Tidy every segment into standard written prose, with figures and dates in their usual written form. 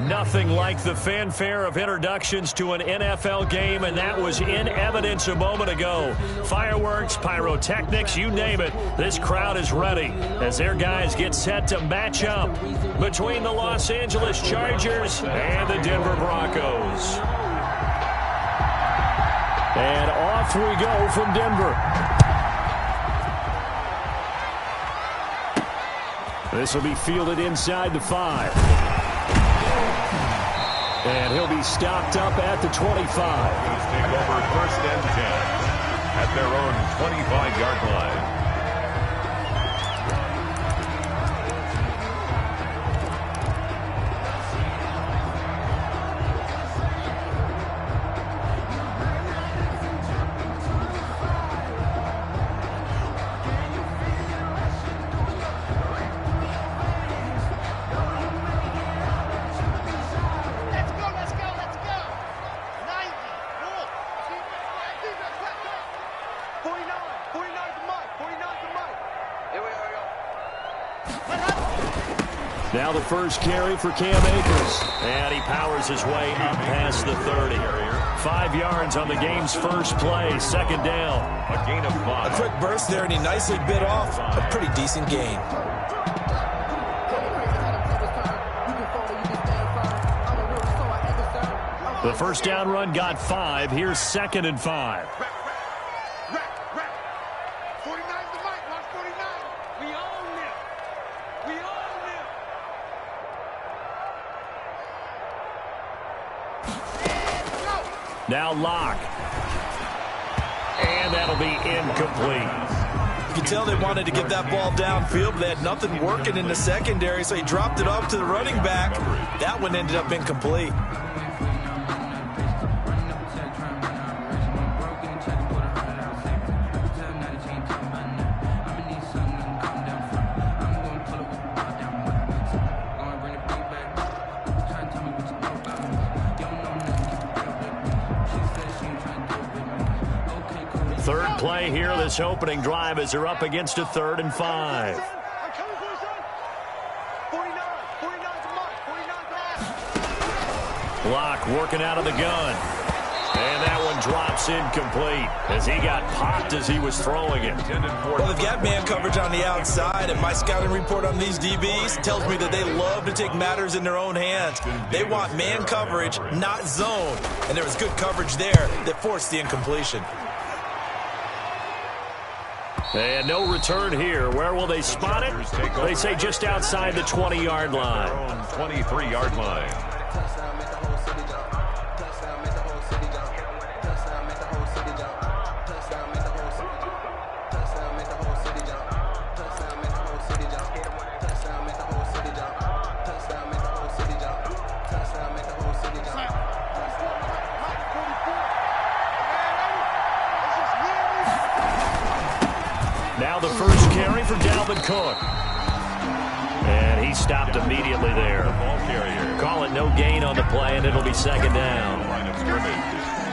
Nothing like the fanfare of introductions to an NFL game, and that was in evidence a moment ago. Fireworks, pyrotechnics, you name it. This crowd is ready as their guys get set to match up between the Los Angeles Chargers and the Denver Broncos. And off we go from Denver. This will be fielded inside the 5. And he'll be stopped up at the 25. Take over 1st and 10 at their own 25-yard line. Now the first carry for Cam Akers. And he powers his way up past the 30. 5 yards on the game's first play. Second down. A gain of 5. A quick burst there, and he nicely bit off a pretty decent gain. The first down run got 5. Here's 2nd and 5. Now Locke. And that'll be incomplete. You can tell they wanted to get that ball downfield, but they had nothing working in the secondary, so he dropped it off to the running back. That one ended up incomplete. Third play here, this opening drive, as they're up against a 3rd and 5. Locke working out of the gun. And that one drops incomplete as he got popped as he was throwing it. Well, they've got man coverage on the outside, and my scouting report on these DBs tells me that they love to take matters in their own hands. They want man coverage, not zone. And there was good coverage there that forced the incompletion. And no return here. Where will they spot it? They say just outside the 20-yard line. 23-yard line. Now the first carry for Dalvin Cook. And he stopped immediately there. Call it no gain on the play, and it'll be 2nd down.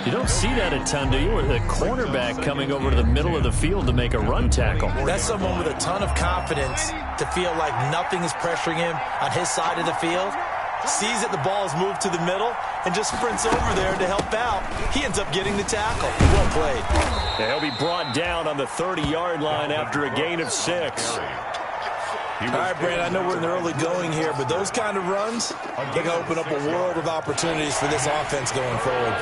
You don't see that a ton, do you? With a cornerback coming over to the middle of the field to make a run tackle. That's someone with a ton of confidence to feel like nothing is pressuring him on his side of the field. Sees that the ball is moved to the middle and just sprints over there to help out. He ends up getting the tackle. Well played. He'll be brought down on the 30-yard line after a gain of 6. All right, Brand, I know we're in the early going here, but those kind of runs, they can open up a world of opportunities for this offense going forward.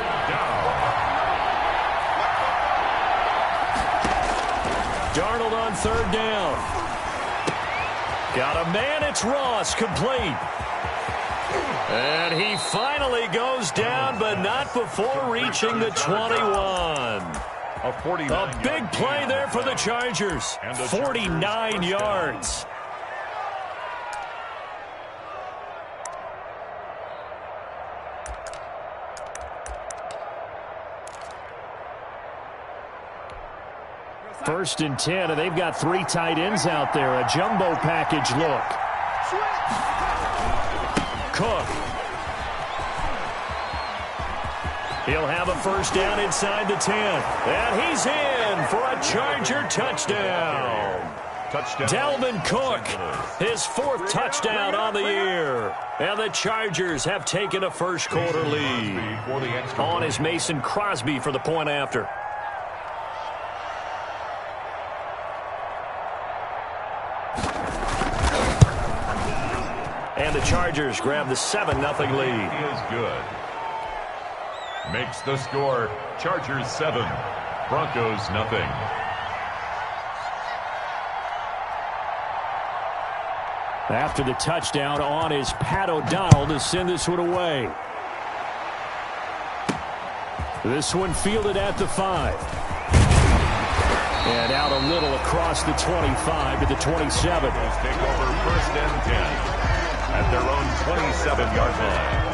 Darnold on 3rd down. Got a man, it's Ross, complete. And he finally goes down, but not before reaching the 21. A big play there for the Chargers. 49 yards. First and 10, and they've got 3 tight ends out there. A jumbo package look. Cook. He'll have a first down inside the 10. And he's in for a Charger touchdown. Touchdown. Dalvin Cook, his 4th touchdown on the year. And the Chargers have taken a first-quarter lead. On is Mason Crosby for the point after. And the Chargers grab the 7-0 lead. He is good. Makes the score Chargers 7, Broncos nothing. After the touchdown, on is Pat O'Donnell to send this one away. This one fielded at the 5. And out a little across the 25 to the 27. Take over 1st and 10 at their own 27-yard line.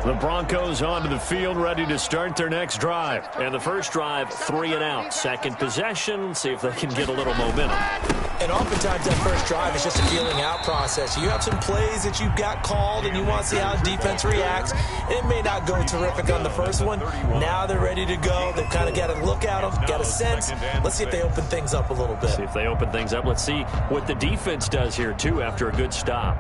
The Broncos onto the field, ready to start their next drive. And the first drive, 3 and out. Second possession, see if they can get a little momentum. And oftentimes that first drive is just a feeling out process. You have some plays that you've got called and you want to see how the defense reacts. It may not go terrific on the first one. Now they're ready to go. They've kind of got a look at them, got a sense. Let's see if they open things up a little bit. See if they open things up. Let's see what the defense does here, too, after a good stop.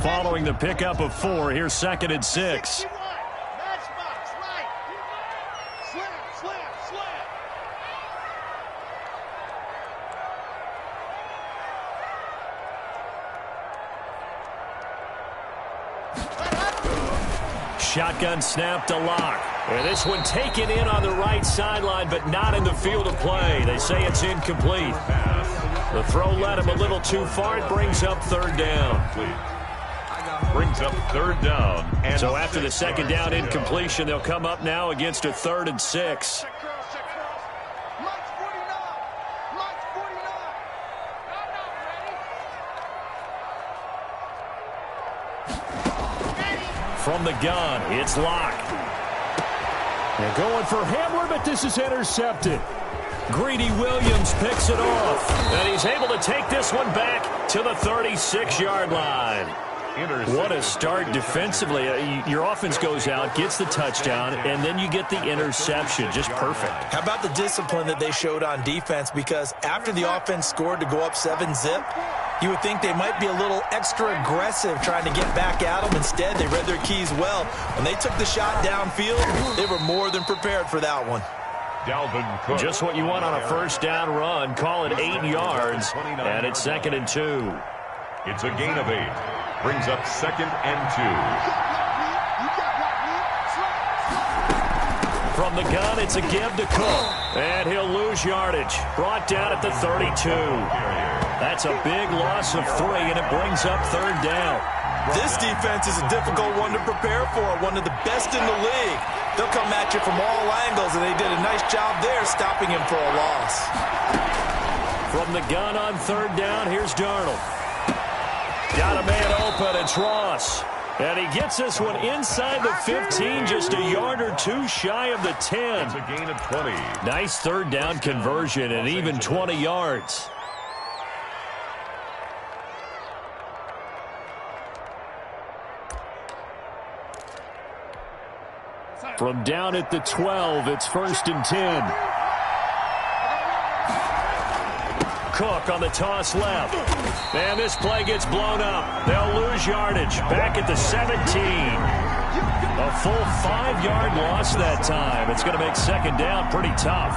Following the pickup of 4, here's 2nd and 6. Shotgun snap to Locke. And this one taken in on the right sideline, but not in the field of play. They say it's incomplete. The throw led him a little too far. It brings up 3rd down. Brings up 3rd down. And so after the 2nd down incompletion, they'll come up now against a 3rd and 6. From the gun, it's Locke. And going for Hamler, but this is intercepted. Greedy Williams picks it off. And he's able to take this one back to the 36-yard line. What a start defensively. Your offense goes out, gets the touchdown, and then you get the interception. Just perfect. How about the discipline that they showed on defense? Because after the offense scored to go up 7-zip, you would think they might be a little extra aggressive trying to get back at them. Instead, they read their keys well. When they took the shot downfield, they were more than prepared for that one. Dalvin Cook. Just what you want on a 1st down run. Call it 8 yards, and it's 2nd and 2. It's a gain of 8. Brings up 2nd and 2. From the gun, it's a give to Cook. And he'll lose yardage. Brought down at the 32. That's a big loss of 3, and it brings up 3rd down. This defense is a difficult one to prepare for, one of the best in the league. They'll come at you from all angles, and they did a nice job there stopping him for a loss. From the gun on 3rd down, here's Darnold. Got a man open, it's Ross. And he gets this one inside the 15, just a yard or 2 shy of the 10. It's a gain of 20. Nice 3rd down conversion and even 20 yards. From down at the 12, it's 1st and 10. Cook on the toss left. And this play gets blown up. They'll lose yardage. Back at the 17. A full 5-yard loss that time. It's going to make 2nd down pretty tough.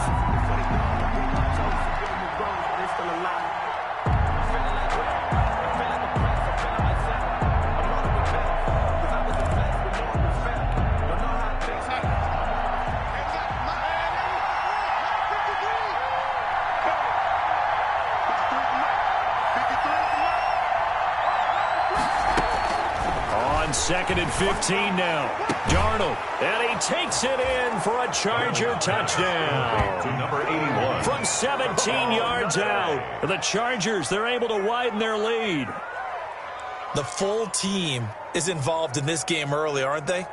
Second and 15 now. Darnold, and he takes it in for a Charger touchdown. To number 81. From 17 yards out, the Chargers, they're able to widen their lead. The full team is involved in this game early, aren't they?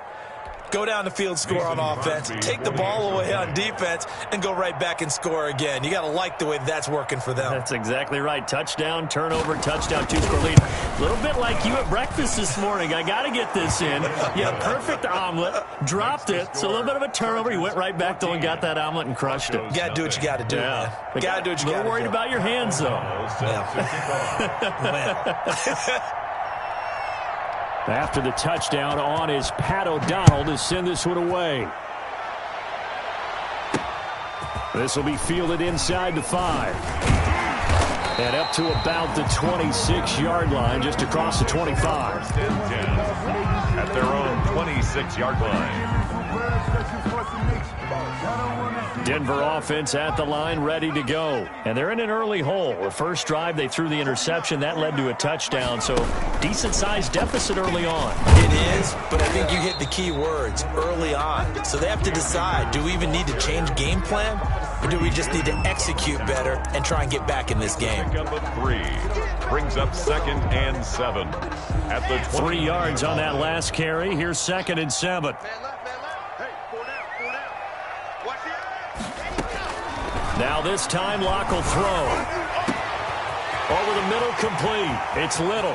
Go down the field, score on offense, take the ball away on defense, and go right back and score again. You got to like the way that's working for them. That's exactly right. Touchdown, turnover, touchdown, two-score lead. A little bit like you at breakfast this morning. I got to get this in. Yeah, perfect omelet. Dropped it. So a little bit of a turnover. You went right back, though, and got that omelet and crushed it. You got to do what you got to do, man. You got to do what you got to do. A little worried about your hands, though. After the touchdown on is Pat O'Donnell to send this one away. This will be fielded inside the 5. And up to about the 26-yard line, just across the 25. At their own 26-yard line. Denver offense at the line, ready to go. And they're in an early hole. The first drive, they threw the interception. That led to a touchdown, so decent-sized deficit early on. It is, but I think you hit the key words, early on. So they have to decide, do we even need to change game plan, or do we just need to execute better and try and get back in this game? Pick up a 3. Brings up 2nd and 7. At the 3 yards on that last carry. Here's 2nd and 7. Now this time, Locke will throw. Over the middle, complete. It's Little.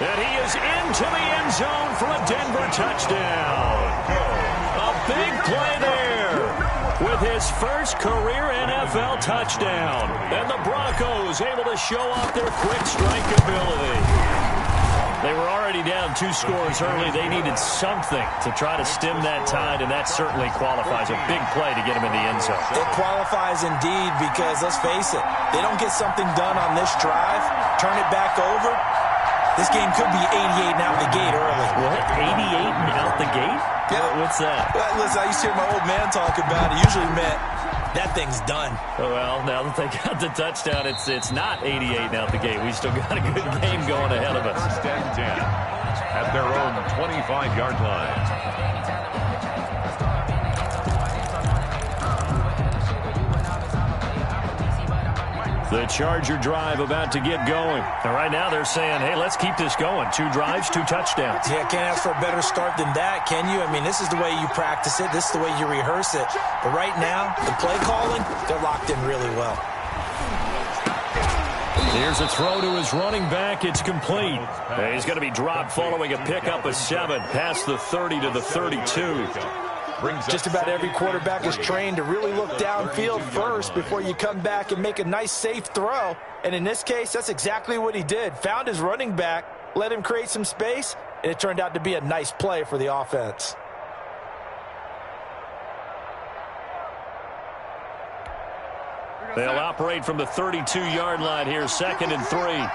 And he is into the end zone for a Denver touchdown. A big play there with his first career NFL touchdown. And the Broncos able to show off their quick strike ability. They were already down 2 scores early. They needed something to try to stem that tide, and that certainly qualifies. A big play to get him in the end zone. It qualifies indeed because, let's face it, they don't get something done on this drive, turn it back over, this game could be 88 and out the gate early. What? 88 and out the gate? Yeah. What's that? Well, listen, I used to hear my old man talk about it. Usually meant that thing's done. Well, now that they got the touchdown, it's not 88 and out the gate. We still got a good game going ahead of us. 10-10 at their own 25-yard line. The Charger drive about to get going. And right now they're saying, hey, let's keep this going. 2 drives, 2 touchdowns. Yeah, can't ask for a better start than that, can you? I mean, this is the way you practice it. This is the way you rehearse it. But right now, the play calling, they're locked in really well. Here's a throw to his running back. It's complete. He's going to be dropped following a pickup of 7 past the 30 to the 32. Just about every quarterback is trained to really look downfield first before you come back and make a nice, safe throw. And in this case, that's exactly what he did. Found his running back, let him create some space, and it turned out to be a nice play for the offense. They'll operate from the 32-yard line here, 2nd and 3.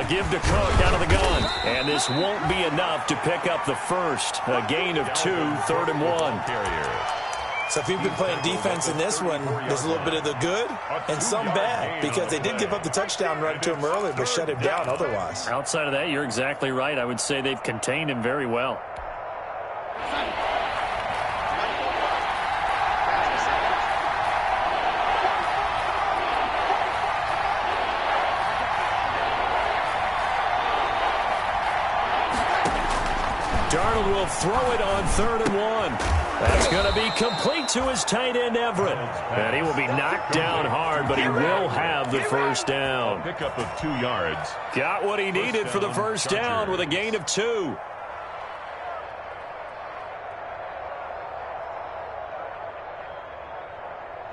Give to Cook out of the gun. And this won't be enough to pick up the first. A gain of 2, 3rd and 1. So if you've been playing defense in this one, there's a little bit of the good and some bad, because they did give up the touchdown run to him earlier, but shut him down otherwise. Outside of that, you're exactly right. I would say they've contained him very well. Darnold will throw it on 3rd and 1. That's going to be complete to his tight end, Everett. And he will be knocked down hard, but he will have the first down. Pickup of 2 yards. Got what he needed for the first down with a gain of 2.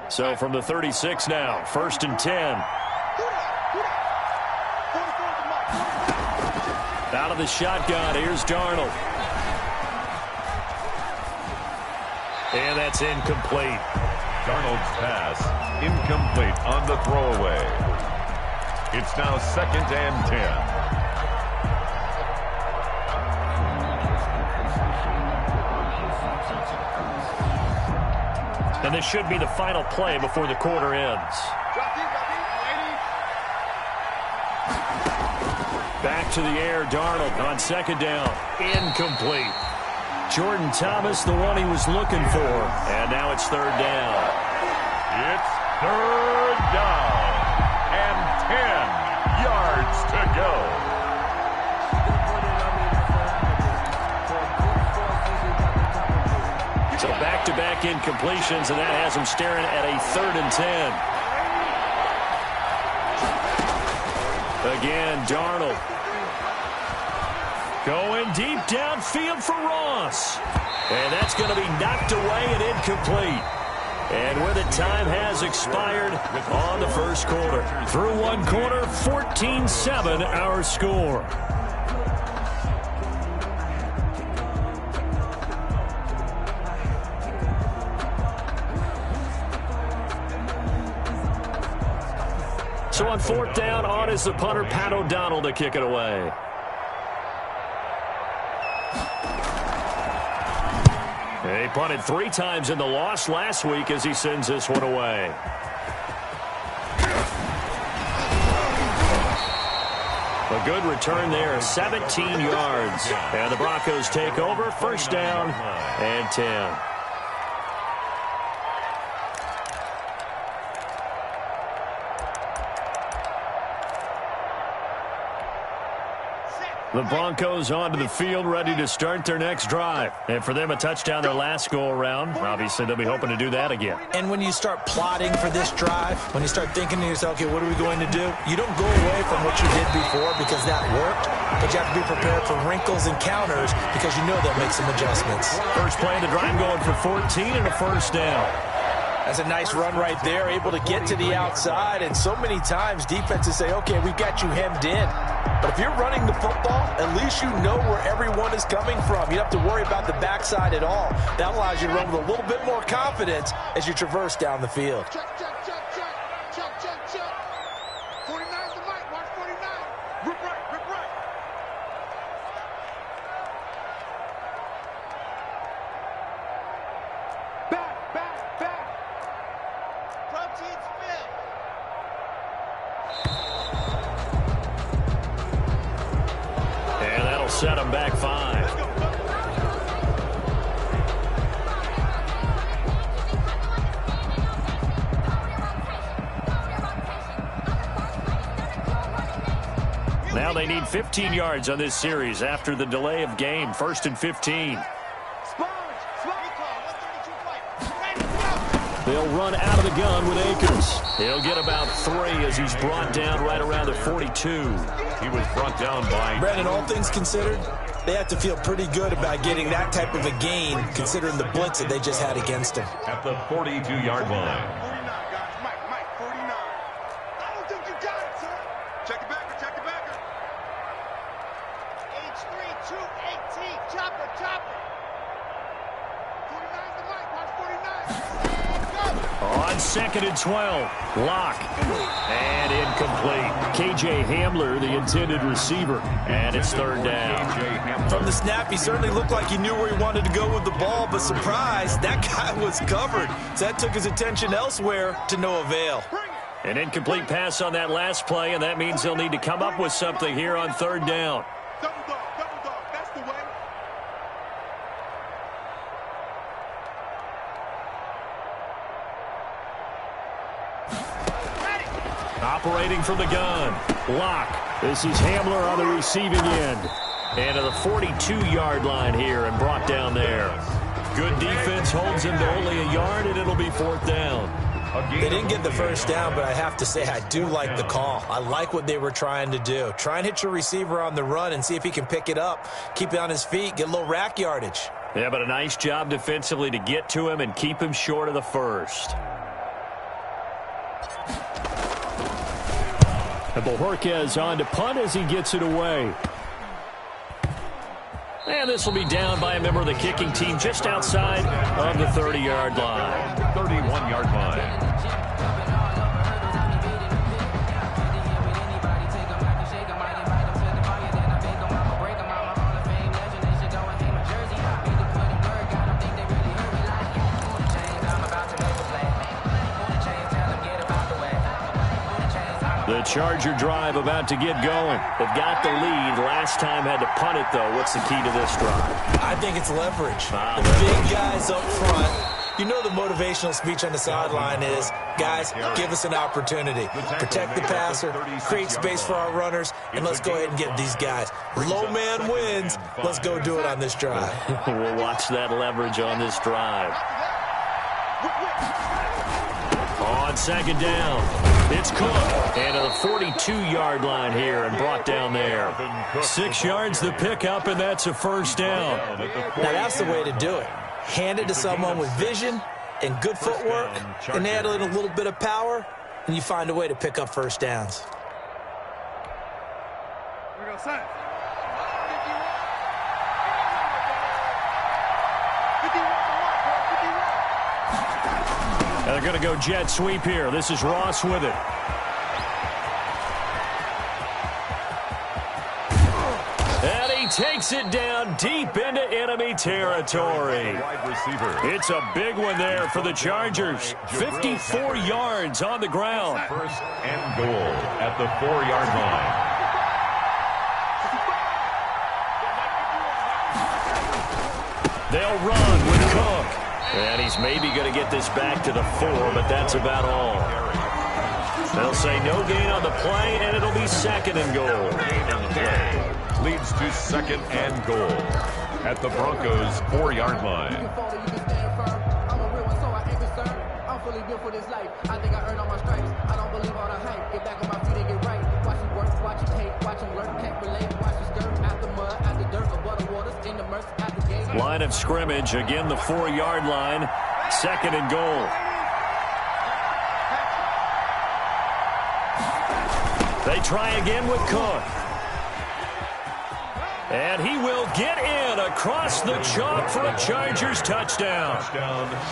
So from the 36 now, 1st and 10. Out of the shotgun, here's Darnold. And that's incomplete. Darnold's pass incomplete on the throwaway. It's now 2nd and 10. And this should be the final play before the quarter ends. Back to the air, Darnold on 2nd down. Incomplete. Jordan Thomas, the one he was looking for. And now it's 3rd down. It's 3rd down and 10 yards to go. So back-to-back incompletions, and that has them staring at a 3rd and 10. Again, Darnold. Going deep downfield for Ross. And that's going to be knocked away and incomplete. And with it, time has expired on the first quarter. Through one quarter, 14-7 our score. So on 4th down, on is the punter, Pat O'Donnell, to kick it away. He punted 3 times in the loss last week as he sends this one away. A good return there, 17 yards. And the Broncos take over, 1st down and 10. The Broncos onto the field, ready to start their next drive. And for them, a touchdown their last go-around. Obviously, they'll be hoping to do that again. And when you start plotting for this drive, when you start thinking to yourself, okay, what are we going to do? You don't go away from what you did before because that worked, but you have to be prepared for wrinkles and counters because you know they'll make some adjustments. First play of the drive going for 14 and a 1st down. That's a nice run right there, able to get to the outside. And so many times defenses say, okay, we've got you hemmed in. But if you're running the football, at least you know where everyone is coming from. You don't have to worry about the backside at all. That allows you to run with a little bit more confidence as you traverse down the field. Check. 49's the mic. Watch 49. Rip right. Back. Protein spill. And that'll set them back 5. Now they need 15 yards on this series after the delay of game. 1st and 15. They'll run out of the gun with Akers. He'll get about 3 as he's brought down right around the 42. He was brought down by... Brandon, all things considered, they have to feel pretty good about getting that type of a gain considering the blitz that they just had against them. At the 42-yard line. 49, guys. Mike, 49. I don't think you got it, sir. Check the backer. H3, 218. Chopper. 49's the mic. Watch 49. On 2nd and 12, Locke, and incomplete. KJ Hamler, the intended receiver, and it's 3rd down. From the snap, he certainly looked like he knew where he wanted to go with the ball, but surprise, that guy was covered. So that took his attention elsewhere to no avail. An incomplete pass on that last play, and that means they'll need to come up with something here on 3rd down. Double dog. That's the way. Operating from the gun, Locke. This is Hamler on the receiving end. And to the 42-yard line here and brought down there. Good defense holds him to only a yard, and it'll be 4th down. They didn't get the 1st down, but I have to say I do like the call. I like what they were trying to do. Try and hit your receiver on the run and see if he can pick it up. Keep it on his feet, get a little rack yardage. Yeah, but a nice job defensively to get to him and keep him short of the 1st. And Bojorquez on to punt as he gets it away. And this will be down by a member of the kicking team just outside of the 30-yard line. 31-yard line. The Charger drive about to get going. They've got the lead. Last time had to punt it, though. What's the key to this drive? I think it's leverage. The big guys up front You know the motivational speech on the sideline is, guys, give us an opportunity. Protect the passer, create space for our runners, and let's go ahead and get these guys. Low man wins. Let's go do it on this drive. We'll watch that leverage on this drive. On second down, it's Cook. And to the 42-yard line here and brought down there. 6 yards the pickup, and that's a first down. Now, that's the way to do it. Hand it to someone with vision and good footwork, and add in a little bit of power, and you find a way to pick up first downs. We go, son. And they're going to go jet sweep here. This is Ross with it. And he takes it down deep into enemy territory. It's a big one there for the Chargers. 54 yards on the ground. First and goal at the 4-yard line. They'll run with Cook. And he's maybe going to get this back to the 4, but that's about all. They'll say no gain on the play, and it'll be second and goal. Gain on the play leads to second and goal at the Broncos' 4-yard line. I'm fully built for this life. I think I earned all my stripes. I don't believe all the hype. Get back on my feet and get right. Watch it work, watch it hate, watch it lurk. Can't relate, watch it stir. Out the mud, out the dirt, above the waters, in the murk, out the gate. Line of scrimmage, again the 4-yard line. Second and goal. They try again with Cook. And he will get in across the chalk for a Chargers touchdown.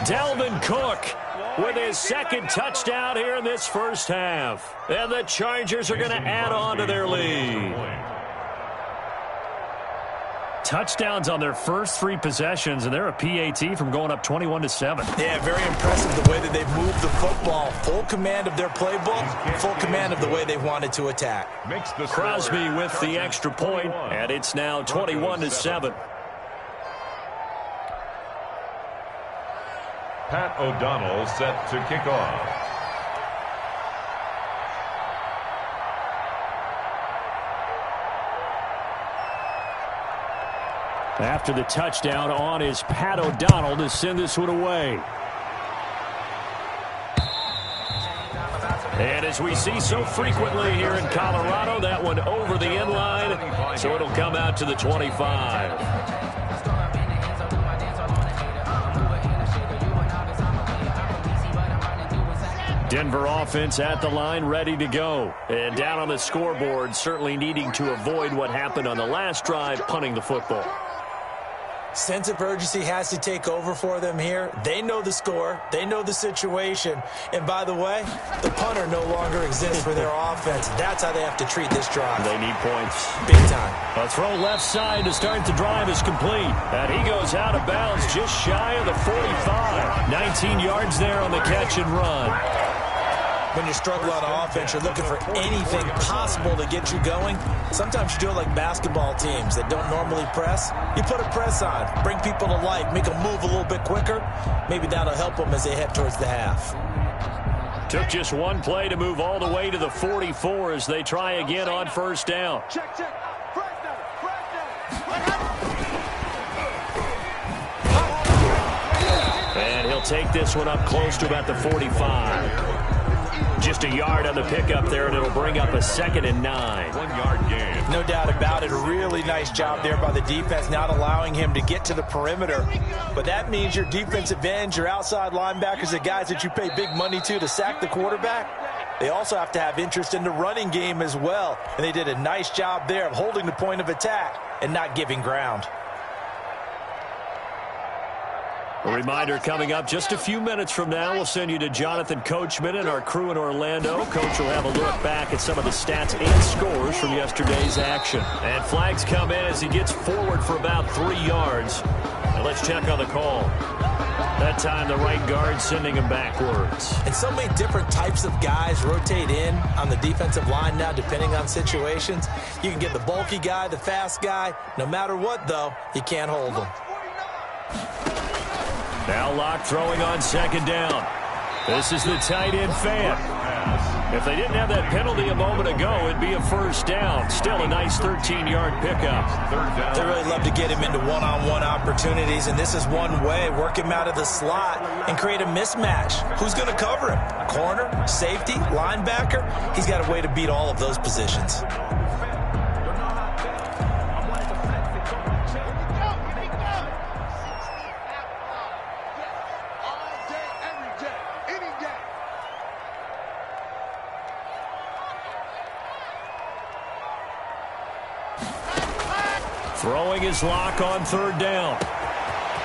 Dalvin Cook with his second touchdown here in this first half. And the Chargers are going to add on to their lead. Touchdowns on their first 3 possessions, and they're a PAT from going up 21-7. Yeah, very impressive the way that they've moved the football. Full command of their playbook, full command of the way they've wanted to attack. Crosby with the extra point, and it's now 21-7. Pat O'Donnell set to kick off. After the touchdown on is Pat O'Donnell to send this one away. And as we see so frequently here in Colorado, that one over the end line, so it'll come out to the 25. Denver offense at the line, ready to go. And down on the scoreboard, certainly needing to avoid what happened on the last drive, punting the football. Sense of urgency has to take over for them here. They know the score. They know the situation. And by the way, the punter no longer exists for their offense. That's how they have to treat this drive. They need points. Big time. A throw left side to start the drive is complete. And he goes out of bounds just shy of the 45. 19 yards there on the catch and run. When you struggle on offense, you're looking for anything possible to get you going. Sometimes you do it like basketball teams that don't normally press. You put a press on, bring people to life, make them move a little bit quicker. Maybe that'll help them as they head towards the half. Took just one play to move all the way to the 44 as they try again on first down. Check. First down. And he'll take this one up close to about the 45. Just a yard on the pickup there, and it'll bring up a 2nd and 9. 1-yard gain. No doubt about it. A really nice job there by the defense, not allowing him to get to the perimeter. But that means your defensive ends, your outside linebackers, the guys that you pay big money to sack the quarterback, they also have to have interest in the running game as well. And they did a nice job there of holding the point of attack and not giving ground. A reminder coming up just a few minutes from now, we'll send you to Jonathan Coachman and our crew in Orlando. Coach will have a look back at some of the stats and scores from yesterday's action. And flags come in as he gets forward for about 3 yards. And let's check on the call. That time the right guard sending him backwards. And so many different types of guys rotate in on the defensive line now depending on situations. You can get the bulky guy, the fast guy. No matter what, though, you can't hold them. Now Locke throwing on second down. This is the tight end fan. If they didn't have that penalty a moment ago, it'd be a first down. Still a nice 13-yard pickup. They really love to get him into one-on-one opportunities, and this is one way. Work him out of the slot and create a mismatch. Who's going to cover him? Corner, safety, linebacker? He's got a way to beat all of those positions. Throwing his Locke on third down.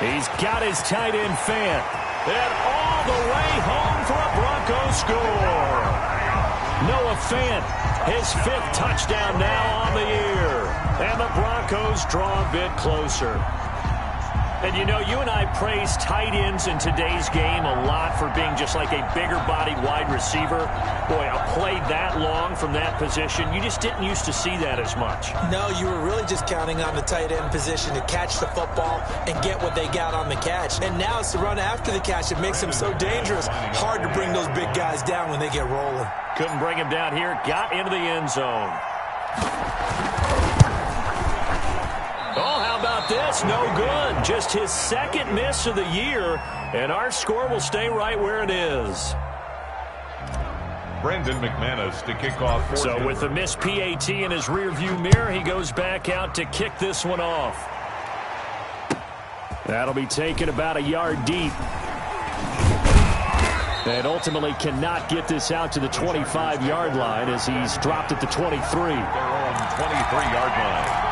He's got his tight end fan. And all the way home for a Broncos score. Noah Fant, his 5th touchdown now on the year. And the Broncos draw a bit closer. And, you know, you and I praise tight ends in today's game a lot for being just like a bigger-bodied wide receiver. Boy, a play that long from that position, you just didn't used to see that as much. No, you were really just counting on the tight end position to catch the football and get what they got on the catch. And now it's the run after the catch that makes them so dangerous. Hard to bring those big guys down when they get rolling. Couldn't bring him down here. Got into the end zone. Oh, how about this? No good. Just his 2nd miss of the year, and our score will stay right where it is. Brandon McManus to kick off. So with the missed PAT in his rearview mirror, he goes back out to kick this one off. That'll be taken about a yard deep. And ultimately cannot get this out to the 25-yard line as he's dropped at the 23. Their own 23-yard line.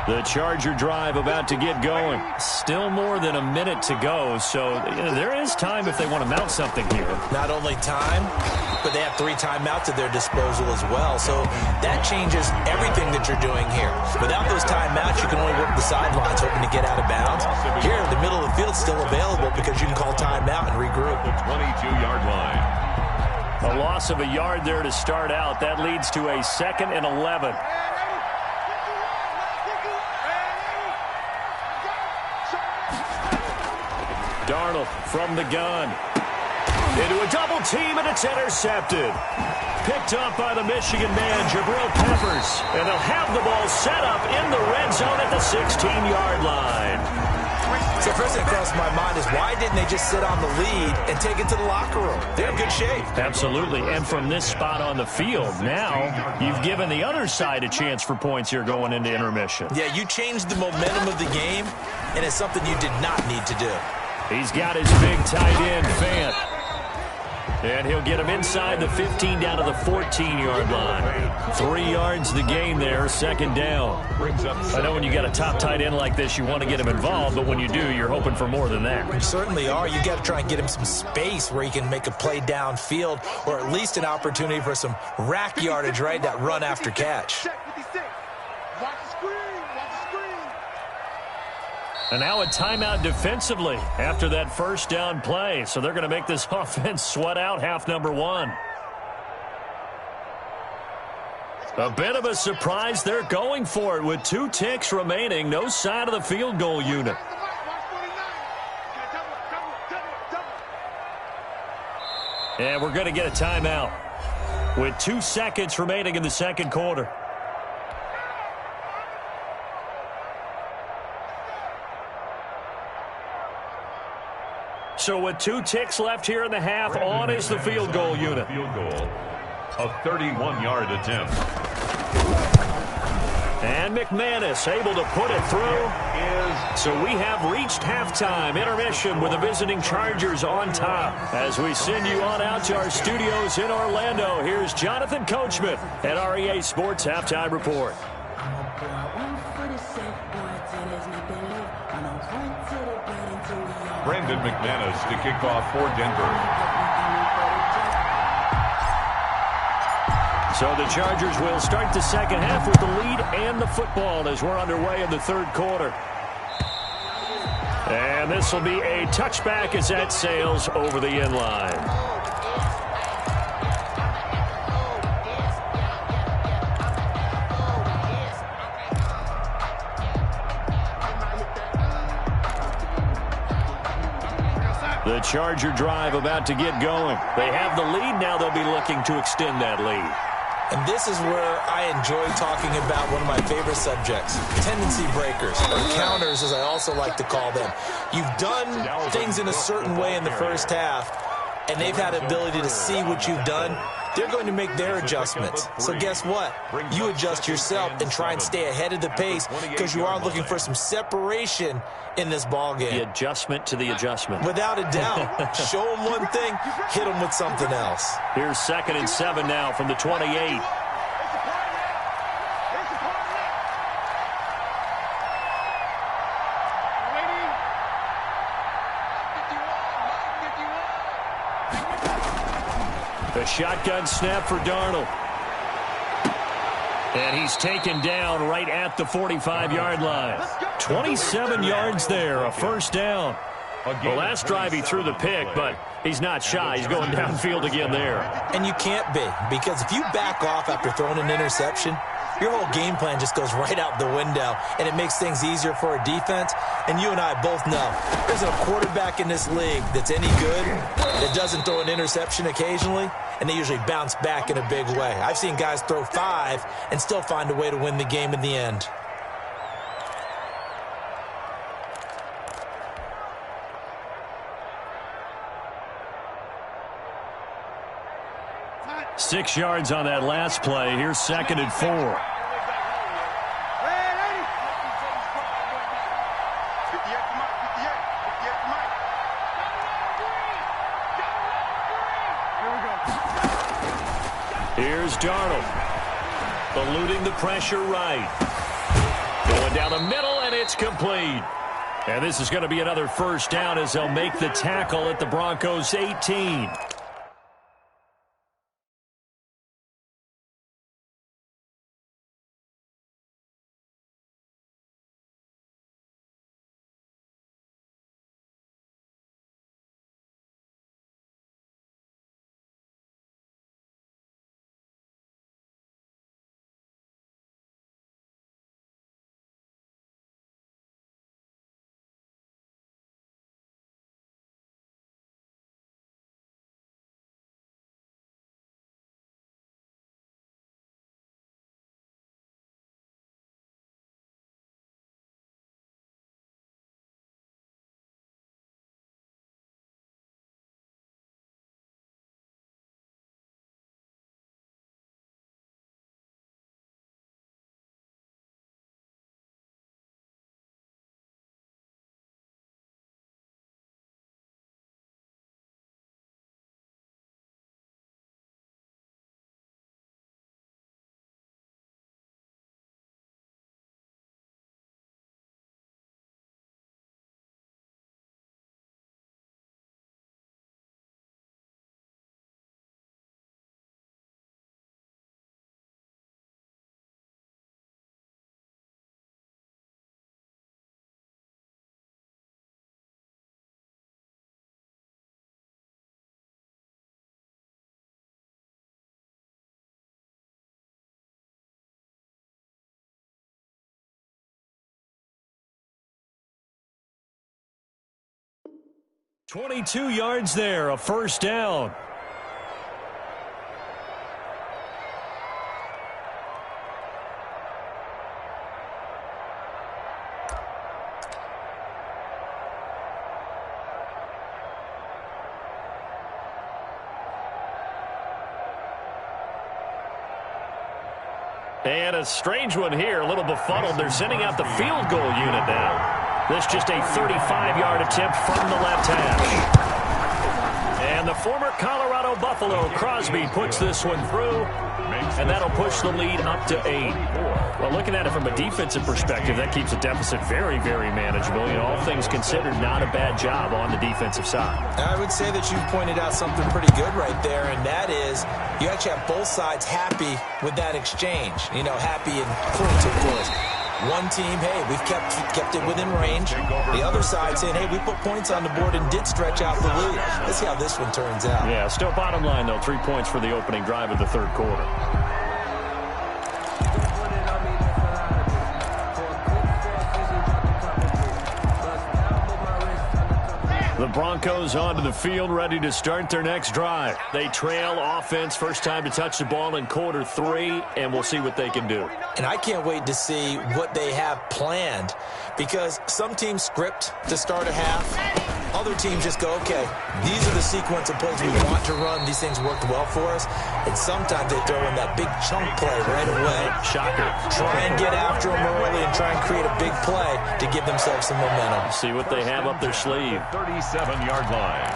The Charger drive about to get going. Still more than a minute to go, so there is time if they want to mount something here. Not only time, but they have 3 timeouts at their disposal as well, so that changes everything that you're doing here. Without those timeouts, you can only work the sidelines, hoping to get out of bounds. Here, the middle of the field's still available because you can call timeout and regroup. The 22-yard line. A loss of a yard there to start out. That leads to a 2nd and 11. Darnold from the gun. Into a double team, and it's intercepted. Picked up by the Michigan man, Jabril Peppers. And they'll have the ball set up in the red zone at the 16-yard line. So first thing that crossed my mind is why didn't they just sit on the lead and take it to the locker room? They're in good shape. Absolutely, and from this spot on the field, now you've given the other side a chance for points here going into intermission. Yeah, you changed the momentum of the game, and it's something you did not need to do. He's got his big tight end, Fant. And he'll get him inside the 15 down to the 14-yard line. 3 yards the gain there, 2nd down. I know when you got a top tight end like this, you want to get him involved, but when you do, you're hoping for more than that. You certainly are. You got to try and get him some space where he can make a play downfield, or at least an opportunity for some rack yardage, right? That run after catch. And now a timeout defensively after that first down play. So they're going to make this offense sweat out half number 1. A bit of a surprise. They're going for it with 2 ticks remaining. No sign of the field goal unit. And we're going to get a timeout with 2 seconds remaining in the 2nd quarter. So with 2 ticks left here in the half, on is the field goal unit. Field goal, a 31-yard attempt. And McManus able to put it through. So we have reached halftime intermission with the visiting Chargers on top. As we send you on out to our studios in Orlando, here's Jonathan Coachman at REA Sports Halftime Report. Brandon McManus to kick off for Denver. So the Chargers will start the 2nd half with the lead and the football as we're underway in the 3rd quarter. And this will be a touchback as that sails over the end line. The Charger drive about to get going. They have the lead. Now they'll be looking to extend that lead. And this is where I enjoy talking about one of my favorite subjects, tendency breakers, or counters as I also like to call them. You've done things in a certain way in the first half, and they've had the ability to see what you've done. They're going to make their adjustments. So guess what? You adjust yourself and try and stay ahead of the pace because you are looking for some separation in this ball game. The adjustment to the adjustment. Without a doubt. Show them one thing, hit them with something else. Here's 2nd and 7 now from the 28. The shotgun snap for Darnold. And he's taken down right at the 45-yard line. 27 yards there, a first down. The last drive he threw the pick, but he's not shy. He's going downfield again there. And you can't be, because if you back off after throwing an interception, your whole game plan just goes right out the window, and it makes things easier for a defense. And you and I both know there's a quarterback in this league that's any good that doesn't throw an interception occasionally, and they usually bounce back in a big way. I've seen guys throw 5 and still find a way to win the game in the end. Six yards on that last play. Here's 2nd and 4. Here's Darnold. Eluding the pressure right. Going down the middle, and it's complete. And this is going to be another first down as they'll make the tackle at the Broncos' 18. .22 yards there, a first down. And a strange one here, a little befuddled. They're sending out the field goal unit now. This just a 35-yard attempt from the left hash. And the former Colorado Buffalo, Crosby, puts this one through, and that'll push the lead up to 8. Well, looking at it from a defensive perspective, that keeps the deficit very, very manageable. You know, all things considered, not a bad job on the defensive side. I would say that you've pointed out something pretty good right there, and that is you actually have both sides happy with that exchange. You know, happy in points, of course. One team, hey, we've kept it within range. The other side saying, hey, we put points on the board and did stretch out the lead. Let's see how this one turns out. Yeah, still bottom line, though, 3 points for the opening drive of the third quarter. The Broncos onto the field, ready to start their next drive. They trail offense, first time to touch the ball in quarter 3, and we'll see what they can do. And I can't wait to see what they have planned, because some teams script to start a half. Other teams just go, okay, these are the sequence of plays we want to run. These things worked well for us. And sometimes they throw in that big chunk play right away. Shocker. Try and get after them early and try and create a big play to give themselves some momentum. See what they have up their sleeve. 37-yard line.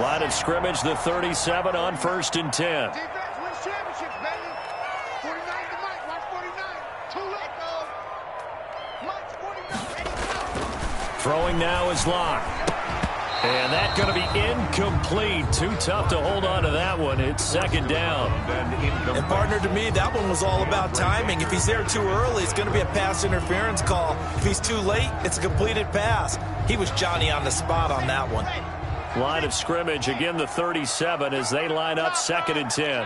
Line of scrimmage, the 37 on 1st and 10. Defense wins championships, baby. 49 to Mike. Watch 49. 2 left, though. Mike's 49. Ready, go. Throwing now is Locke. And that's going to be incomplete. Too tough to hold on to that one. It's 2nd down. And partner, to me, that one was all about timing. If he's there too early, it's going to be a pass interference call. If he's too late, it's a completed pass. He was Johnny on the spot on that one. Line of scrimmage, again the 37 as they line up 2nd and 10.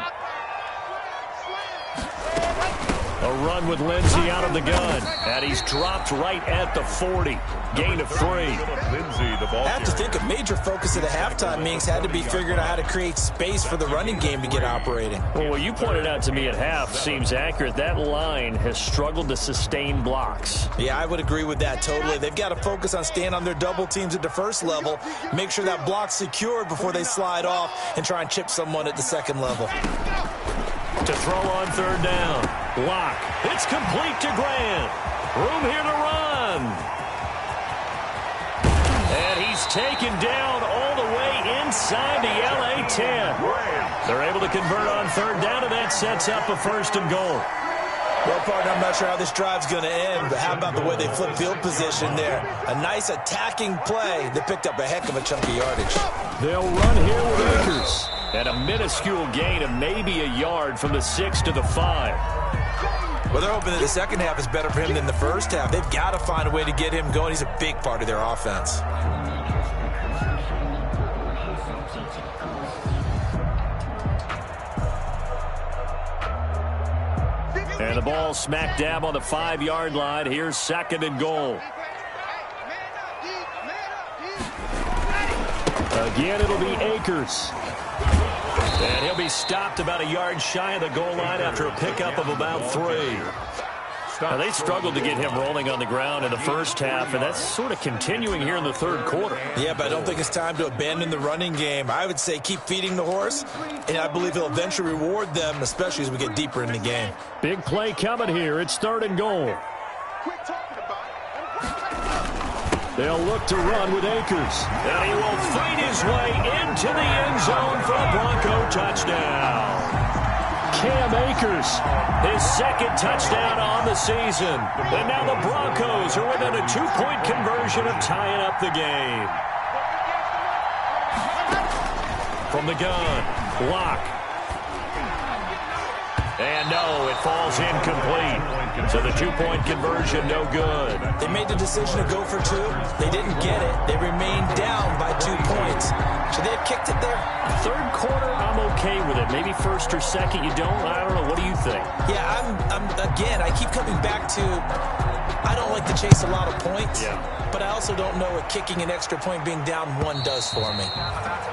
A run with Lindsey out of the gun. And he's dropped right at the 40. Gain of 3. I have to think a major focus of the halftime meetings had to be figuring out how to create space for the running game to get operating. Well, what you pointed out to me at half seems accurate. That line has struggled to sustain blocks. Yeah, I would agree with that totally. They've got to focus on staying on their double teams at the first level, make sure that block's secured before they slide off and try and chip someone at the second level. To throw on 3rd down. Locke. It's complete to Grant. Room here to run. And he's taken down all the way inside the LA 10. They're able to convert on 3rd down, and that sets up a 1st and goal. Well, partner, I'm not sure how this drive's going to end, but how about the way they flip field position there? A nice attacking play that picked up a heck of a chunk of yardage. They'll run here with Akers. And a minuscule gain of maybe a yard from the 6 to the 5. Well, they're hoping that the second half is better for him than the first half. They've got to find a way to get him going. He's a big part of their offense. And the ball smack dab on the 5-yard line. Here's 2nd and goal. Again, it'll be Akers. And he'll be stopped about a yard shy of the goal line after a pickup of about 3. Now, they struggled to get him rolling on the ground in the first half, and that's sort of continuing here in the 3rd quarter. Yeah, but I don't think it's time to abandon the running game. I would say keep feeding the horse, and I believe he'll eventually reward them, especially as we get deeper in the game. Big play coming here. It's 3rd and goal. Quit talking about it. They'll look to run with Akers. And he will fight his way into the end zone for a Bronco touchdown. Cam Akers, his 2nd touchdown on the season. And now the Broncos are within a 2-point conversion of tying up the game. From the gun, Locke. And no, it falls incomplete. So the 2-point conversion, no good. They made the decision to go for 2. They didn't get it. They remained down by 2 points. Should they have kicked it there? 3rd quarter, I'm okay with it. Maybe 1st or 2nd, you don't. I don't know. What do you think? Yeah, again, I keep coming back to I don't like to chase a lot of points. Yeah. But I also don't know what kicking an extra point being down 1 does for me.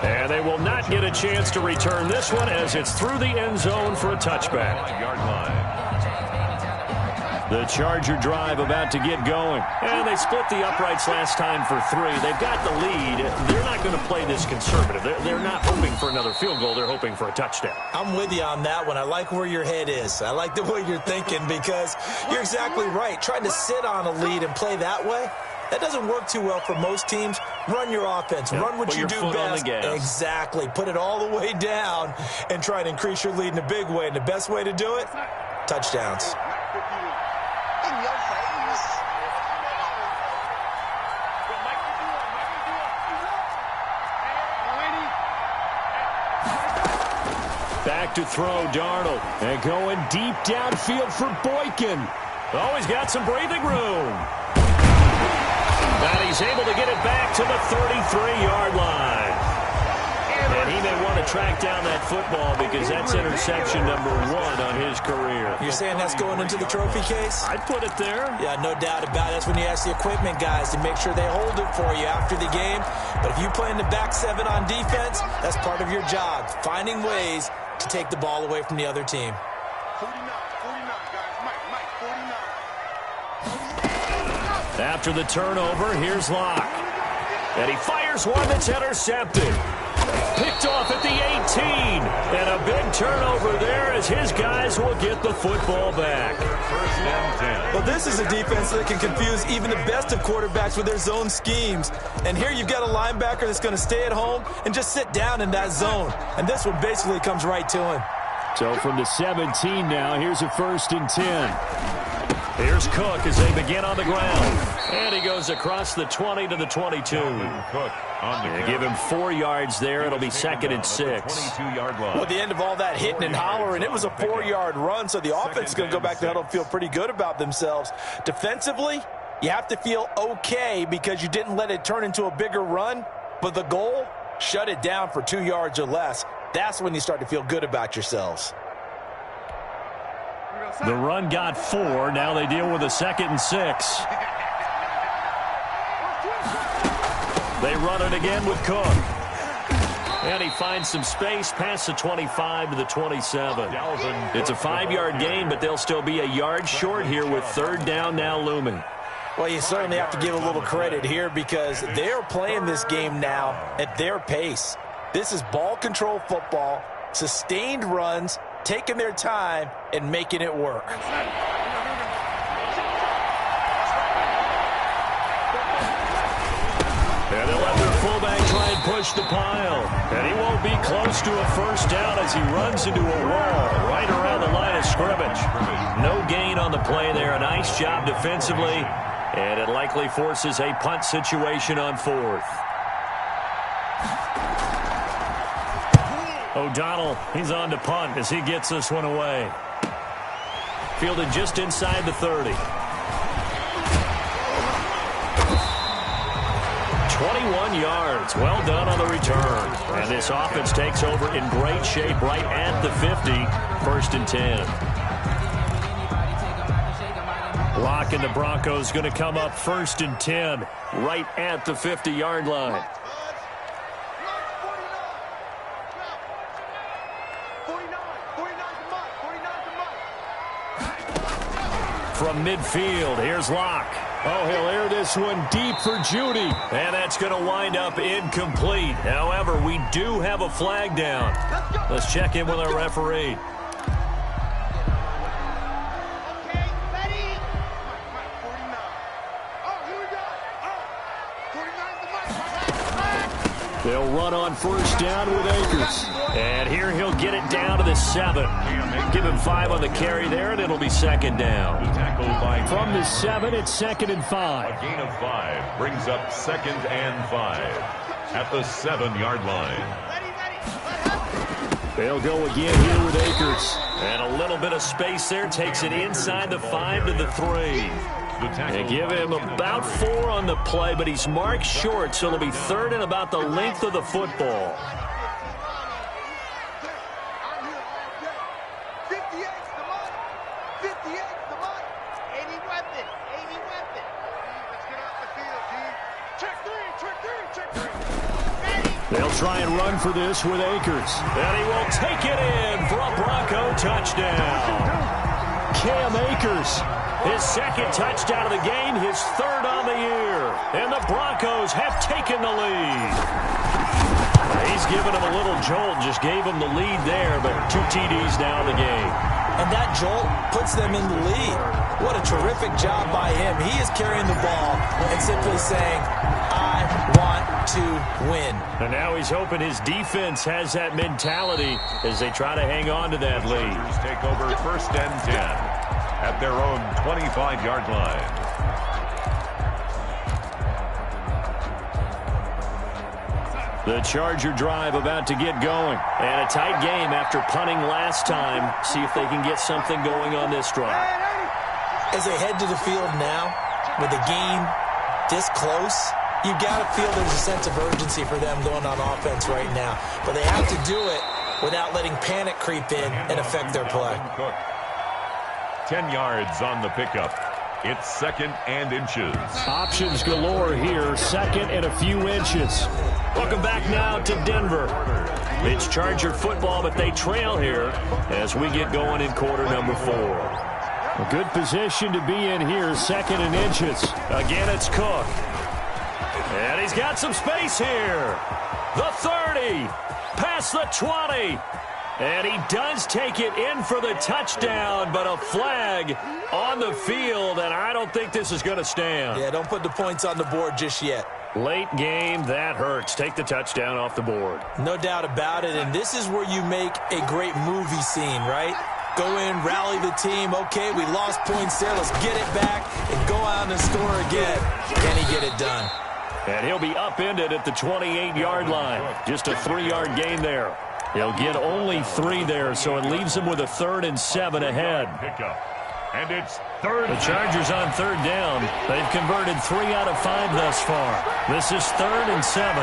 And they will not get a chance to return this one as it's through the end zone for a touchback. Yard line. The Charger drive about to get going. And they split the uprights last time for 3. They've got the lead. They're not going to play this conservative. They're not hoping for another field goal. They're hoping for a touchdown. I'm with you on that one. I like where your head is. I like the way you're thinking because you're exactly right. Trying to sit on a lead and play that way, that doesn't work too well for most teams. Run your offense. Yep. Run what Put you your do foot on best. the gas. Exactly. Put it all the way down and try and increase your lead in a big way. And the best way to do it, touchdowns. In your face. Back to throw, Darnold. And going deep downfield for Boykin. Oh, he's got some breathing room. And he's able to get it back to the 33-yard line. And he may want to track down that football because that's interception number 1 on his career. You're saying that's going into the trophy case? I'd put it there. Yeah, no doubt about it. That's when you ask the equipment guys to make sure they hold it for you after the game. But if you play in the back 7 on defense, that's part of your job, finding ways to take the ball away from the other team. 49, guys. Mike, 49. After the turnover, here's Locke. And he fires one that's intercepted. Picked off at the 18. And a big turnover there as his guys will get the football back. First and 10. Well, this is a defense that can confuse even the best of quarterbacks with their zone schemes. And here you've got a linebacker that's going to stay at home and just sit down in that zone. And this one basically comes right to him. So from the 17 now, here's a 1st and 10. Here's Cook as they begin on the ground. And he goes across the 20 to the 22. Cook on the Give him 4 yards there. It'll be 2nd and 6. 22-yard line. Well, at the end of all that hitting and hollering, it was a 4-yard run, so the offense is going to go back to huddle and feel pretty good about themselves. Defensively, you have to feel okay because you didn't let it turn into a bigger run, but the goal, shut it down for 2 yards or less. That's when you start to feel good about yourselves. The run got 4. Now they deal with a 2nd and 6. They run it again with Cook. And he finds some space past the 25 to the 27. It's a 5-yard gain, but they'll still be a yard short here with 3rd down now looming. Well, you certainly have to give a little credit here because they're playing this game now at their pace. This is ball control football, sustained runs, taking their time and making it work. And they'll let their fullback try and push the pile. And he won't be close to a 1st down as he runs into a wall right around the line of scrimmage. No gain on the play there. A nice job defensively. And it likely forces a punt situation on 4th. O'Donnell, he's on to punt as he gets this one away. Fielded just inside the 30. 21 yards. Well done on the return. And this offense takes over in great shape right at the 50. 1st and 10. Locke and the Broncos going to come up 1st and 10 right at the 50-yard line. From midfield, here's Locke. Oh, he'll air this one deep for Judy. And that's going to wind up incomplete. However, we do have a flag down. Let's check in with our referee. Okay, ready? 49. Oh, here we go. 49 the mic. They'll run on 1st down with Akers. And here he'll get it down to the 7. Give him 5 on the carry there, and it'll be 2nd down. From the 7, it's 2nd and 5. A gain of 5 brings up 2nd and 5 at the 7-yard line. They'll go again here with Akers. And a little bit of space there. Takes it inside the 5 to the 3. They give him about 4 on the play, but he's marked short, so it'll be 3rd and about the length of the football. 58's the money. 58's the money. 80 weapon. 80 weapon. Let's get off the field, team. Check 3. Ready? They'll try and run for this with Akers. And he will take it in for a Bronco touchdown. Cam Akers. His 2nd touchdown of the game, his 3rd on the year. And the Broncos have taken the lead. He's given him a little jolt, just gave him the lead there, but 2 TDs now in the game. And that jolt puts them in the lead. What a terrific job by him. He is carrying the ball and simply saying, I want to win. And now he's hoping his defense has that mentality as they try to hang on to that lead. Take over 1st and 10. At their own 25-yard line. The Charger drive about to get going. And a tight game after punting last time. See if they can get something going on this drive. As they head to the field now, with the game this close, You've got to feel there's a sense of urgency for them going on offense right now. But they have to do it without letting panic creep in and affect their play. 10 yards on the pickup. It's 2nd and inches. Options galore here, 2nd and a few inches. Welcome back now to Denver. It's Charger football, but they trail here as we get going in quarter number 4. A good position to be in here, 2nd and inches. Again, it's Cook. And he's got some space here. The 30, past the 20. And he does take it in for the touchdown, but a flag on the field, and I don't think this is going to stand. Yeah, don't put the points on the board just yet. Late game, that hurts. Take the touchdown off the board. No doubt about it, and this is where you make a great movie scene, right? Go in, rally the team. Okay, we lost points there. Let's get it back and go out and score again. Can he get it done? And he'll be upended at the 28-yard line. Just a 3-yard gain there. He'll get only 3 there, so it leaves him with a 3rd and 7 ahead. And it's 3rd. The Chargers on 3rd down. They've converted 3 out of 5 thus far. This is 3rd and 7.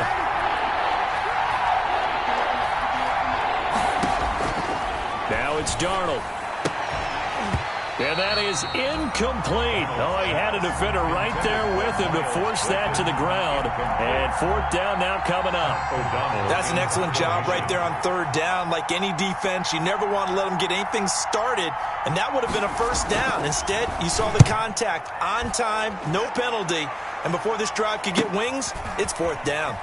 Now it's Darnold. And that is incomplete. Oh, he had a defender right there with him to force that to the ground. And 4th down now coming up. That's an excellent job right there on 3rd down. Like any defense, you never want to let them get anything started. And that would have been a 1st down. Instead, you saw the contact on time, no penalty. And before this drive could get wings, it's 4th down.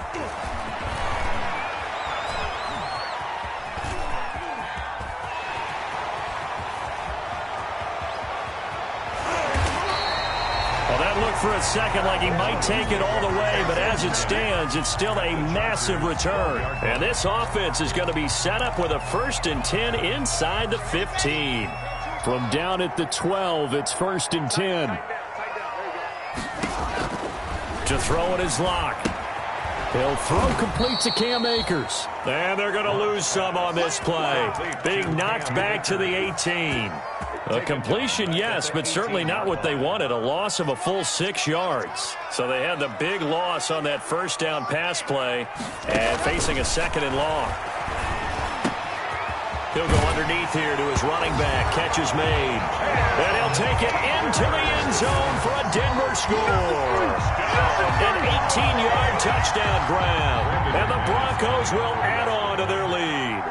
For a second like he might take it all the way, but as it stands, it's still a massive return. And this offense is going to be set up with a 1st and 10 inside the 15. From down at the 12, it's 1st and 10. To throw it is Locke. He'll throw complete to Cam Akers. And they're going to lose some on this play. Being knocked back to the 18. A completion, yes, but certainly not what they wanted. A loss of a full 6 yards. So they had the big loss on that 1st down pass play and facing a 2nd and long. He'll go underneath here to his running back. Catch is made. And he'll take it into the end zone for a Denver score. An 18-yard touchdown grab. And the Broncos will add on to their lead.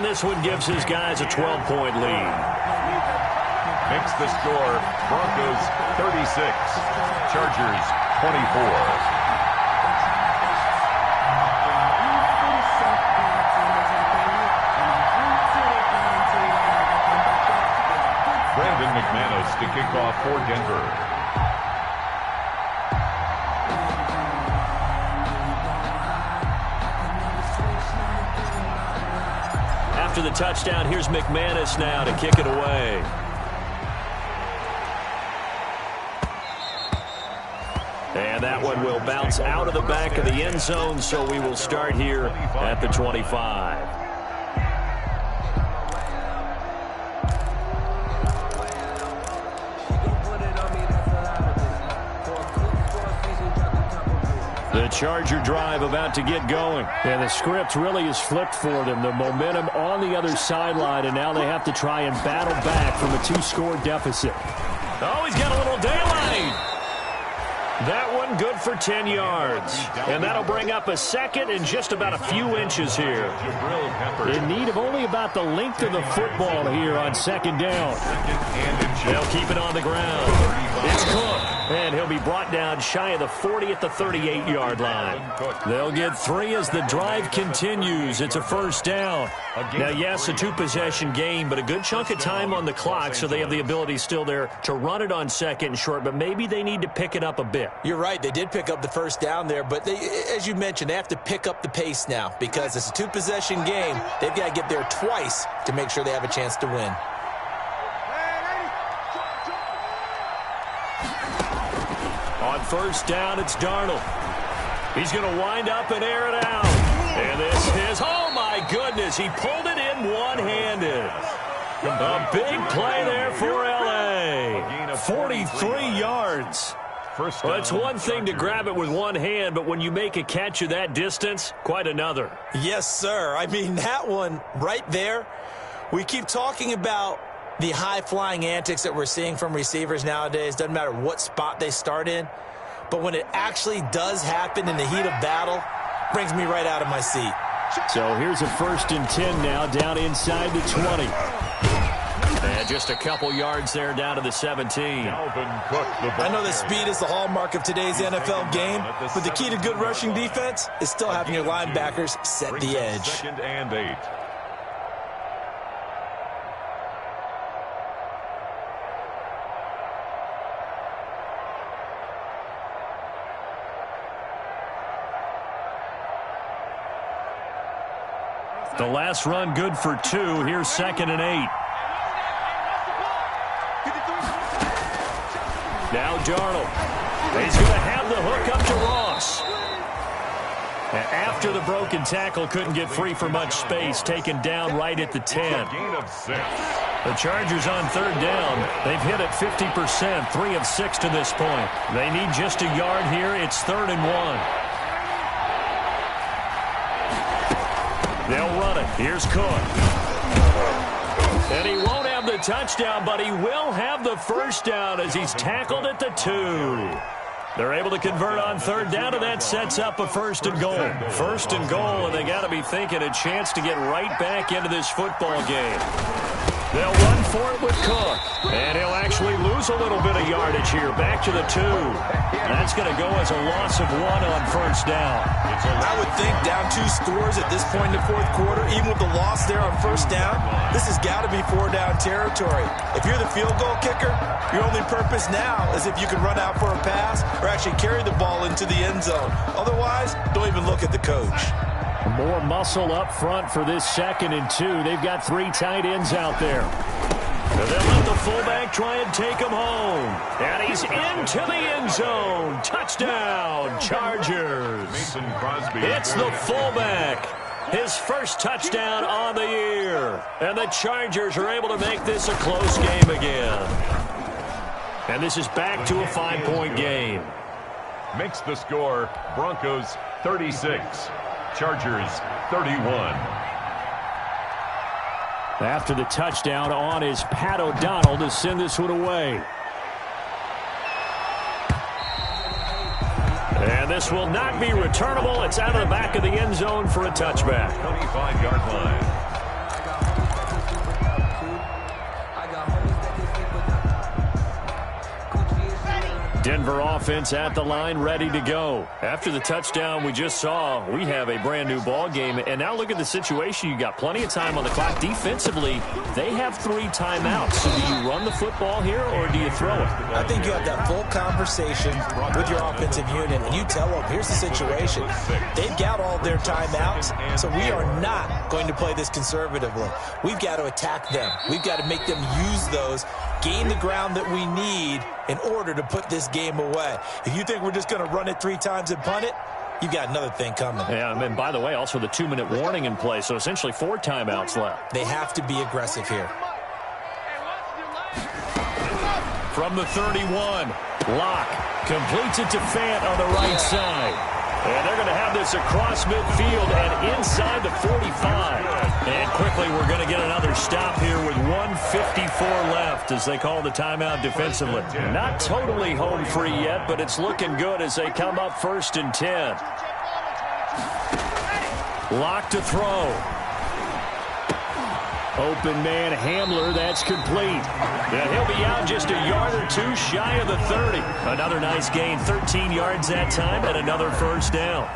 This one gives his guys a 12-point lead. Makes the score Broncos 36, Chargers 24. Brandon McManus to kick off for Denver. After the touchdown, here's McManus now to kick it away. And that one will bounce out of the back of the end zone, so we will start here at the 25. The Charger drive about to get going. And the script really is flipped for them. The momentum on the other sideline, and now they have to try and battle back from a 2-score deficit. Oh, he's got a little daylight. That one good for 10 yards. And that'll bring up a 2nd and just about a few inches here. In need of only about the length of the football here on 2nd down. They'll keep it on the ground. It's Cook. And he'll be brought down shy of the 40 at the 38-yard line. They'll get 3 as the drive continues. It's a 1st down. Now, yes, a 2-possession game, but a good chunk of time on the clock, so they have the ability still there to run it on 2nd and short, but maybe they need to pick it up a bit. You're right. They did pick up the 1st down there, but they, as you mentioned, they have to pick up the pace now because it's a 2-possession game. They've got to get there twice to make sure they have a chance to win. on first down, it's Darnold. He's going to wind up and air it out. And this is, oh my goodness, he pulled it in one-handed. A big play there for L.A. 43 yards. Well, it's one thing to grab it with one hand, but when you make a catch of that distance, quite another. Yes, sir. I mean, that one right there, we keep talking about the high-flying antics that we're seeing from receivers nowadays. Doesn't matter what spot they start in. But when it actually does happen in the heat of battle, brings me right out of my seat. So here's a 1st and 10 now, down inside the 20. And just a couple yards there down to the 17. I know that speed is the hallmark of today's NFL game, but the key to good rushing defense is still having your linebackers set the edge. 2nd and 8. The last run good for 2. Here's 2nd and 8. Now Darnold. He's going to have the hook up to Ross. And after the broken tackle, couldn't get free for much space, taken down right at the 10. The Chargers on 3rd down. They've hit it 50%, 3 of 6 to this point. They need just a yard here. It's 3rd and 1. They'll run it. Here's Cook. And he won't have the touchdown, but he will have the first down as he's tackled at the 2. They're able to convert on 3rd down, and that sets up a 1st and goal. 1st and goal, and they got to be thinking a chance to get right back into this football game. They'll run for it with Cook. And he'll actually lose a little bit of yardage here. Back to the 2. That's going to go as a loss of 1 on 1st down. I would think down 2 scores at this point in the 4th quarter, even with the loss there on 1st down, this has got to be 4-down territory. If you're the field goal kicker, your only purpose now is if you can run out for a pass or actually carry the ball into the end zone. Otherwise, don't even look at the coach. More muscle up front for this 2nd and 2. They've got 3 tight ends out there. And they'll let the fullback try and take him home. And he's into the end zone. Touchdown, Chargers. It's the fullback. His first touchdown on the year. And the Chargers are able to make this a close game again. And this is back to a 5-point game. Makes the score Broncos 36. Chargers 31. After the touchdown, on is Pat O'Donnell to send this one away. And this will not be returnable. It's out of the back of the end zone for a touchback. 25-yard line. Denver offense at the line, ready to go. After the touchdown we just saw, we have a brand new ball game. And now look at the situation. You got plenty of time on the clock. Defensively, they have 3 timeouts. So do you run the football here or do you throw it? I think you have that full conversation with your offensive unit, and you tell them, here's the situation. They've got all their timeouts, so we are not going to play this conservatively. We've got to attack them. We've got to make them use those, gain the ground that we need in order to put this game away. If you think we're just going to run it 3 times and punt it, you've got another thing coming. Yeah, and by the way, also the 2-minute warning in play, so essentially 4 timeouts left. They have to be aggressive here. From the 31, Locke completes it to Fant on the right side. And they're going to have this across midfield and inside the 45. And quickly we're going to get another stop here with 1:54 left as they call the timeout defensively. Not totally home free yet, but it's looking good as they come up 1st and 10. Locke to throw. Open man Hamler, that's complete. And he'll be out just a yard or 2 shy of the 30. Another nice gain, 13 yards that time, and another 1st down.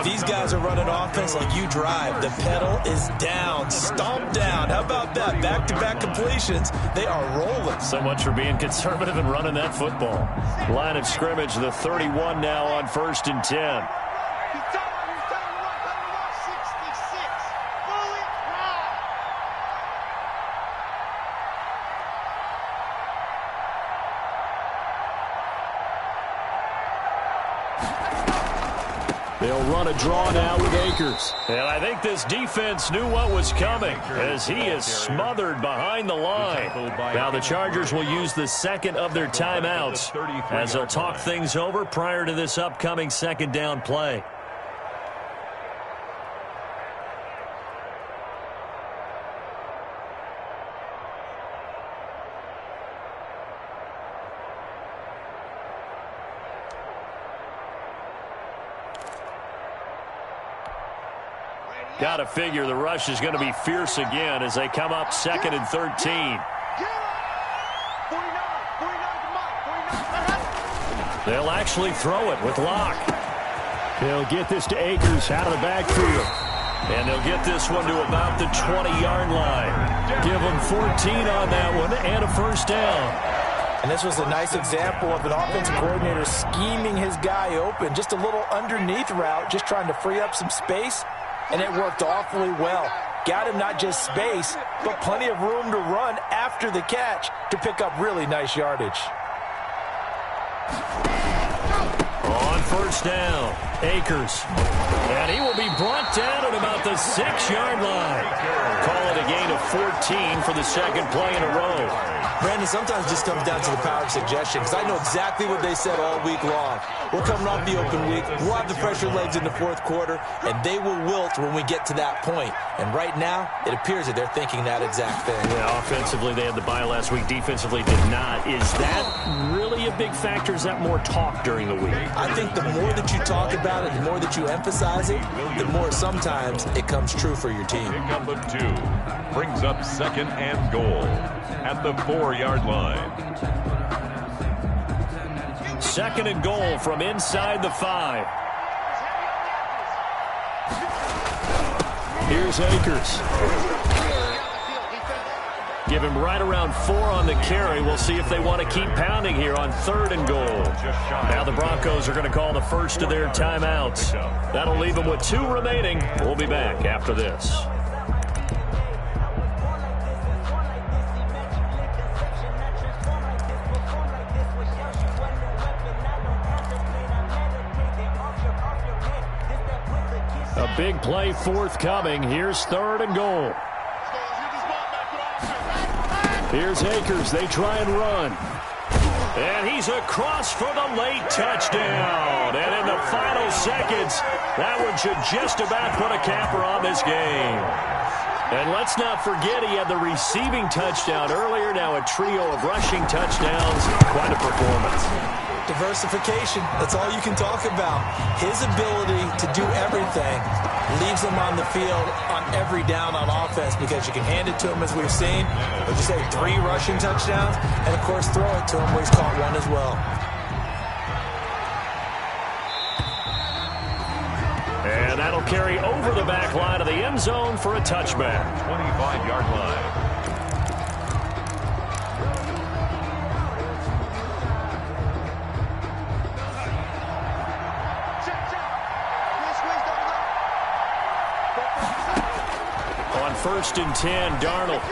These guys are running offense like you drive. The pedal is down, stomped down. How about that? Back-to-back completions. They are rolling. So much for being conservative and running that football. Line of scrimmage, the 31 now on 1st and 10. They'll run a draw now with Akers. And I think this defense knew what was coming as he is smothered behind the line. Now the Chargers will use the second of their timeouts as they'll talk things over prior to this upcoming second down play. Got to figure the rush is going to be fierce again as they come up 2nd and 13. They'll actually throw it with Locke. They'll get this to Akers out of the backfield. And they'll get this one to about the 20-yard line. Give them 14 on that one and a first down. And this was a nice example of an offensive coordinator scheming his guy open. Just a little underneath route, just trying to free up some space. And it worked awfully well. Got him not just space, but plenty of room to run after the catch to pick up really nice yardage. On first down, Akers. And he will be brought down at about the 6-yard line. Call it a gain of 14 for the second play in a row. Brandon, sometimes it just comes down to the power of suggestion, because I know exactly what they said all week long. We're coming off the open week. We'll have the fresher legs in the fourth quarter, and they will wilt when we get to that point. And right now, it appears that they're thinking that exact thing. Yeah, offensively, they had the bye last week. Defensively, did not. Is that really a big factor? Is that more talk during the week? I think the more that you talk about it, the more that you emphasize it, the more sometimes it comes true for your team. Pickup of 2 brings up 2nd and goal at the 4-yard line. 2nd and goal from inside the 5. Here's Akers. Give him right around 4 on the carry. We'll see if they want to keep pounding here on 3rd and goal. Now the Broncos are going to call the first of their timeouts. That'll leave them with 2 remaining. We'll be back after this. A big play forthcoming. Here's 3rd and goal. Here's Akers. They try and run. And he's across for the late touchdown. And in the final seconds, that one should just about put a capper on this game. And let's not forget he had the receiving touchdown earlier. Now a trio of rushing touchdowns. Quite a performance. Diversification, that's all you can talk about. His ability to do everything leaves him on the field on every down on offense, because you can hand it to him, as we've seen. Would you say 3 rushing touchdowns? And, of course, throw it to him where he's caught 1 as well. And that'll carry over the back line of the end zone for a touchback. 25-yard line. On 1st and 10, Darnold.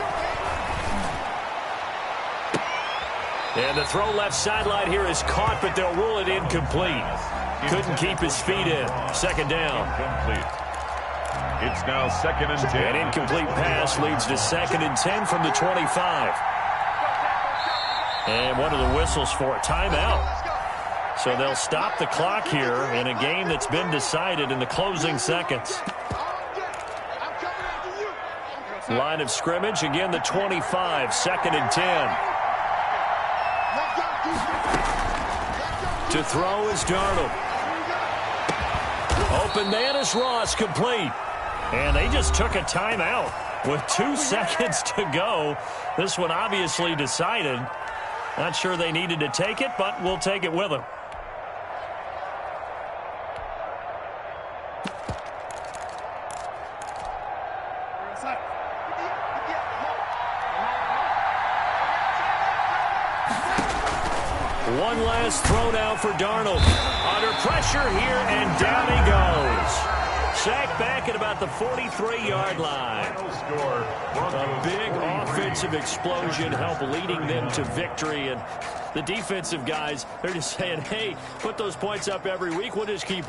And the throw left sideline here is caught, but they'll rule it incomplete. Couldn't keep his feet in. 2nd down. Incomplete. It's now 2nd and 10. An incomplete pass leads to 2nd and 10 from the 25. And one of the whistles for a timeout. So they'll stop the clock here in a game that's been decided in the closing seconds. Line of scrimmage, again the 25, 2nd and 10. To throw is Darnold. Open man is Ross, complete. And they just took a timeout with 2 seconds to go. This one obviously decided. Not sure they needed to take it, but we'll take it with them. One last throw now for Darnold. Under pressure here, and down he goes. Sacked back at about the 43-yard line. A big offensive explosion helped leading them to victory. And the defensive guys, they're just saying, hey, put those points up every week. We'll just keep